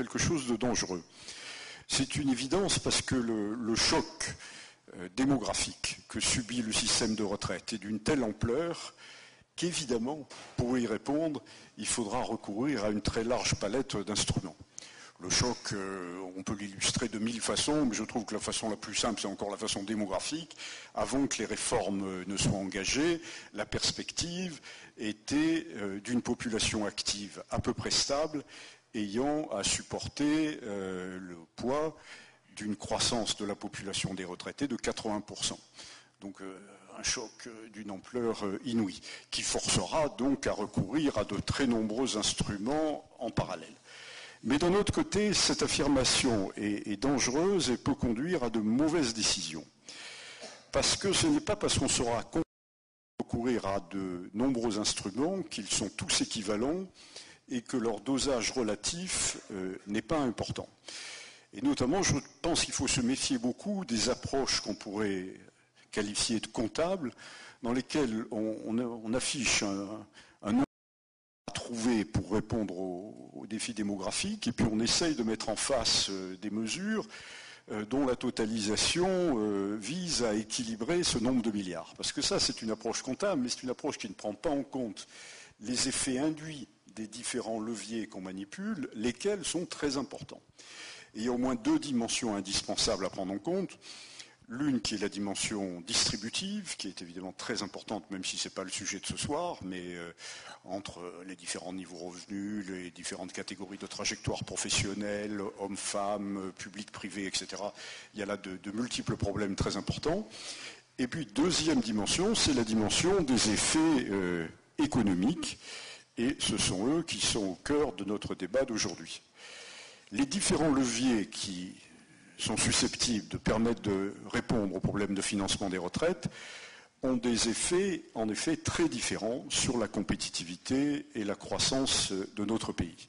quelque chose de dangereux. C'est une évidence parce que le choc démographique que subit le système de retraite est d'une telle ampleur qu'évidemment, pour y répondre, il faudra recourir à une très large palette d'instruments. Le choc, on peut l'illustrer de 1000 façons, mais je trouve que la façon la plus simple, c'est encore la façon démographique. Avant que les réformes ne soient engagées, la perspective était d'une population active à peu près stable, ayant à supporter le poids d'une croissance de la population des retraités de 80%. Donc un choc d'une ampleur inouïe, qui forcera donc à recourir à de très nombreux instruments en parallèle. Mais d'un autre côté, cette affirmation est dangereuse et peut conduire à de mauvaises décisions. Parce que ce n'est pas parce qu'on saura recourir à de nombreux instruments qu'ils sont tous équivalents et que leur dosage relatif n'est pas important. Et notamment, je pense qu'il faut se méfier beaucoup des approches qu'on pourrait qualifier de comptables, dans lesquelles on affiche un nombre à trouver pour répondre aux défis démographiques, et puis on essaye de mettre en face des mesures dont la totalisation vise à équilibrer ce nombre de milliards. Parce que ça, c'est une approche comptable, mais c'est une approche qui ne prend pas en compte les effets induits des différents leviers qu'on manipule, lesquels sont très importants. Et il y a au moins deux dimensions indispensables à prendre en compte. L'une qui est la dimension distributive, qui est évidemment très importante, même si ce n'est pas le sujet de ce soir, mais entre les différents niveaux revenus, les différentes catégories de trajectoires professionnelles, hommes-femmes, public-privé, etc. Il y a là de multiples problèmes très importants. Et puis, deuxième dimension, c'est la dimension des effets économiques, et ce sont eux qui sont au cœur de notre débat d'aujourd'hui. Les différents leviers qui sont susceptibles de permettre de répondre aux problèmes de financement des retraites ont des effets, en effet, très différents sur la compétitivité et la croissance de notre pays.